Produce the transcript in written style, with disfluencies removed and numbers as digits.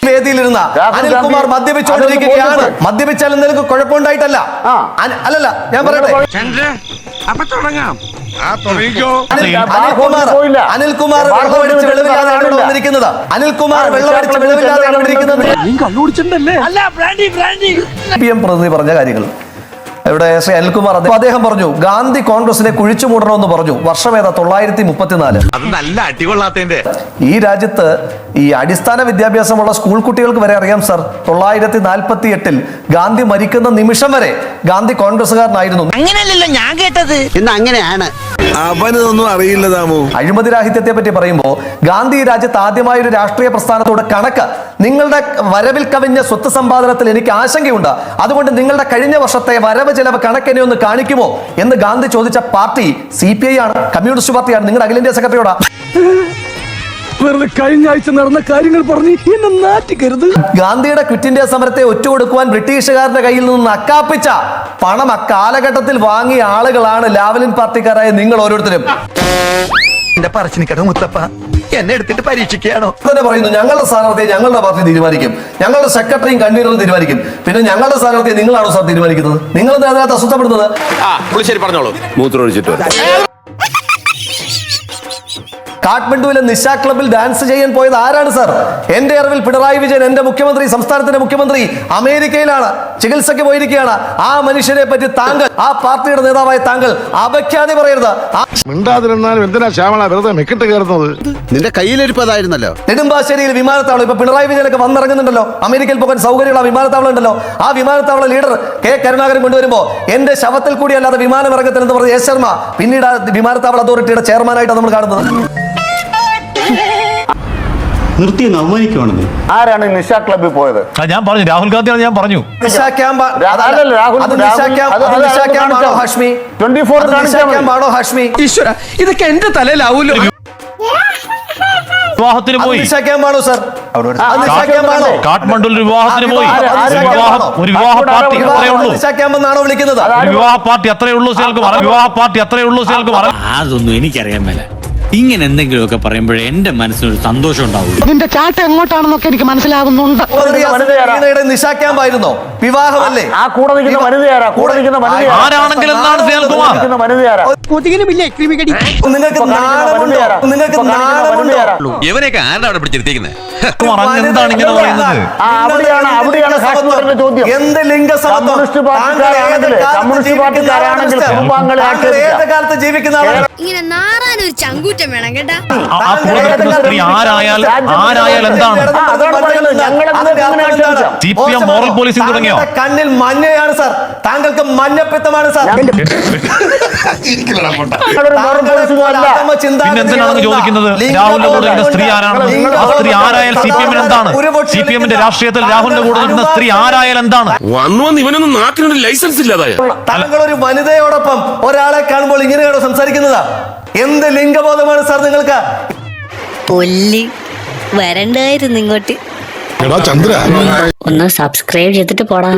വേദിയിലിരുന്ന അനിൽകുമാർ മദ്യപിച്ചുകൊണ്ടിരിക്കുകയാണ്. മദ്യപിച്ചാലും നിനക്ക് കുഴപ്പമുണ്ടായിട്ടല്ല. അല്ലല്ല, ഞാൻ പറയട്ടെ, അനിൽകുമാർ വെള്ളമടിച്ച് വെളിവില്ലാതെയാണ് വന്നിരിക്കുന്നത്. അനിൽകുമാർ വെള്ളമടിച്ച് വെളിവില്ലാതെയാണ് വന്നിരിക്കുന്നത്. പ്രതിനിധി പറഞ്ഞ കാര്യങ്ങൾ ഇവിടെ ശ്രീ അനിൽകുമാർ അദ്ദേഹം പറഞ്ഞു ഗാന്ധി കോൺഗ്രസിനെ കുഴിച്ചു മൂടണമെന്ന് പറഞ്ഞു. വർഷമേതാ? 934. നല്ല അടികൊള്ളാത്തതിന്റെ. ഈ രാജ്യത്ത് ഈ അടിസ്ഥാന വിദ്യാഭ്യാസമുള്ള സ്കൂൾ കുട്ടികൾക്ക് വരെ അറിയാം സർ, 948 ഗാന്ധി മരിക്കുന്ന നിമിഷം വരെ ഗാന്ധി കോൺഗ്രസ്സുകാരനായിരുന്നു. അങ്ങനെയല്ലല്ലോ ഞാൻ കേട്ടത്. ഇന്ന് അങ്ങനെയാണ്. അവനൊന്നും അറിയില്ല താമോ. അഴിമതി രാഹിത്യത്തെ പറ്റി പറയുമ്പോൾ ഗാന്ധി ഈ രാജ്യത്ത് ആദ്യമായ ഒരു രാഷ്ട്രീയ പ്രസ്ഥാനത്തോട് കണക്ക് നിങ്ങളുടെ വരവിൽ കവിഞ്ഞ സ്വത്ത് സമ്പാദനത്തിൽ എനിക്ക് ആശങ്കയുണ്ട്, അതുകൊണ്ട് നിങ്ങളുടെ കഴിഞ്ഞ വർഷത്തെ വരവ് ചെലവ് കണക്കെന്നെ ഒന്ന് കാണിക്കുമോ എന്ന് ഗാന്ധി ചോദിച്ച പാർട്ടി CPI ആണ്, കമ്മ്യൂണിസ്റ്റ് പാർട്ടിയാണ്. നിങ്ങളുടെ അഖിലേന്ത്യാ സെക്രട്ടറിയോടാ. വെറുതെ കഴിഞ്ഞ ആഴ്ച നടന്ന കാര്യങ്ങൾ പറഞ്ഞ് എന്നെ നാറ്റിക്കരുത്. ഗാന്ധിയുടെ ക്വിറ്റ് ഇന്ത്യ സമരത്തെ ഒറ്റുകൊടുക്കുവാൻ ബ്രിട്ടീഷുകാരുടെ കയ്യിൽ നിന്ന് നക്കാപ്പിച്ച പണം അക്കാലഘട്ടത്തിൽ വാങ്ങിയ ആളുകളാണ് ലാവ്ലിൻ പാർട്ടിക്കാരായ നിങ്ങൾ ഓരോരുത്തരും. എന്റെ പറച്ചിനിക്കട മുത്തപ്പ എന്നെ എടുത്തിട്ട് പരീക്ഷിക്കുകയാണോ? തന്നെ പറയുന്നു ഞങ്ങളുടെ സ്ഥാനാർത്ഥിയെ ഞങ്ങളുടെ പാർട്ടി തീരുമാനിക്കും, ഞങ്ങളുടെ സെക്രട്ടറിയും കൺവീനറും തീരുമാനിക്കും. പിന്നെ ഞങ്ങളുടെ സ്ഥാനാർത്ഥിയെ നിങ്ങളാണോ സാർ തീരുമാനിക്കുന്നത്? നിങ്ങൾ അതിനകത്ത് അസ്വസ്ഥപ്പെടുന്നത്? പറഞ്ഞോളൂ. മൂത്രമൊഴിച്ചിട്ട് കാഠ്മണ്ഡുവിലെ നിശാ ക്ലബിൽ ഡാൻസ് ചെയ്യാൻ പോയത് ആരാണ് സർ? എന്റെ അറിവിൽ പിണറായി വിജയൻ, എന്റെ മുഖ്യമന്ത്രി, സംസ്ഥാനത്തിന്റെ മുഖ്യമന്ത്രി അമേരിക്കയിലാണ്, ചികിത്സയ്ക്ക് പോയിരിക്കുകയാണ്. ആ മനുഷ്യനെ പറ്റി താങ്കൾ, ആ പാർട്ടിയുടെ നേതാവായ താങ്കൾ അപഖ്യാതി പറയരുത്. മിണ്ടാതിരുന്നാലും എന്തിനാ ശ്യാമള വെറുതെ മെക്കിട്ട് കയറുന്നത്? നിന്റെ കയ്യിലിരിപ്പതായിരുന്നല്ലോ. നെടുമ്പാശ്ശേരിയിൽ വിമാനത്താവളം ഇപ്പൊ പിണറായി വിജയനൊക്കെ വന്നിറങ്ങുന്നുണ്ടല്ലോ. അമേരിക്കയിൽ പോകാൻ സൗകര്യമുള്ള വിമാനത്താവളം ഉണ്ടല്ലോ. ആ വിമാനത്താവള ലീഡർ കെ കരുണാകരൻ കൊണ്ടുവരുമ്പോ എന്റെ ശവത്തിൽ കൂടി അല്ലാതെ വിമാനം ഇറങ്ങത്തില്ലെന്ന് പറഞ്ഞ എസ് ശർമ്മ പിന്നീട് വിമാനത്താവള അതോറിറ്റിയുടെ ചെയർമാനായിട്ടാണ് നമ്മൾ കാണുന്നത്. നിർത്തി അവമാനിക്കുവാണെന്ന്. ആരാണ് നിശാ ക്ലബിൽ പോയത്? ഞാൻ പറഞ്ഞു, രാഹുൽ ഗാന്ധിയാണ്. ഞാൻ പറഞ്ഞു നിശാ ക്യാമ്പ് ആണോ ഹാഷ്മി? 24 ആണോ ഹാഷ്മി? ഈശ്വര, ഇതൊക്കെ എന്റെ തലയിലാവൂല്ലോ. വിവാഹത്തിന് പോയി. നിശാ ക്യാമ്പാണോ സർ? കാഠ്മണ്ഡുവിൽ വിവാഹത്തിന് പോയി. ഒരു വിവാഹ പാർട്ടി അത്രേ ഉള്ളൂ. നിശാ ക്യാമ്പ് എന്നാണോ വിളിക്കുന്നത്? വിവാഹ പാർട്ടി അത്രേ ഉള്ളൂ. വിവാഹ പാർട്ടി അത്രേ ഉള്ളൂ. അതൊന്നും എനിക്കറിയാൻ മേല. ഇങ്ങനെ എന്തെങ്കിലുമൊക്കെ പറയുമ്പോഴേ എന്റെ മനസ്സിനൊരു സന്തോഷം ഉണ്ടാവും. നിന്റെ ചാട്ട എങ്ങോട്ടാണെന്നൊക്കെ എനിക്ക് മനസ്സിലാവുന്നുണ്ട്. നിശാ ക്യാമ്പ് ആയിരുന്നോ? വിവാഹമല്ലേ? ആ കൂടെ നിൽക്കുന്ന വനിതയാരാ? ആരാണെങ്കിലും എന്താണ് നിങ്ങൾക്ക് ഇവനെയൊക്കെ ആരാണ് അവിടെ പിടിച്ചിരുത്തിക്കുന്നത്? എന്താണ് ഇങ്ങനെ പറയുന്നത്? എന്ത് ലിംഗസമത്വം? ഏത് കാലത്ത് ജീവിക്കുന്ന ആളാണ്? ഇങ്ങനെ നാറാനൊരു ചങ്കൂറ്റം വേണം കേട്ടാ. സ്ത്രീ ആരായാൽ എന്താണ്? CPM മോറൽ പോലീസിംഗ് തുടങ്ങിയോ? കണ്ണിൽ മഞ്ഞയാണ് സാർ, താങ്കൾക്ക് മഞ്ഞപ്പിത്തമാണ് സാർ. പിന്നെന്തിനാണെന്ന് ചോദിക്കുന്നത്? രാഹുലിന്റെ കൂടെ നിൽക്കുന്ന സ്ത്രീ ആരാണ്? ആ സ്ത്രീ ആരായാൽ CPM എന്താണ്? CPM-ന്റെ രാഷ്ട്രീയത്തിൽ രാഹുലിന്റെ കൂടെ നിൽക്കുന്ന സ്ത്രീ ആരായാൽ എന്താണ്? ഇവനൊന്നും നാട്ടിനൊരു ലൈസൻസ് ഇല്ലാതായ താങ്കൾ ഒരു വനിതയോടൊപ്പം ഒരാളെ കാണുമ്പോൾ ഇങ്ങനെയാണോ സംസാരിക്കുന്നത്? എന്ത് ലിംഗബോധമാണ് സാർ നിങ്ങൾക്ക്? പൊല്ലി വരണ്ടായിരുന്നു ഇങ്ങോട്ട്. ചന്ദ്ര ഒന്ന് സബ്സ്ക്രൈബ് ചെയ്തിട്ട് പോടാ.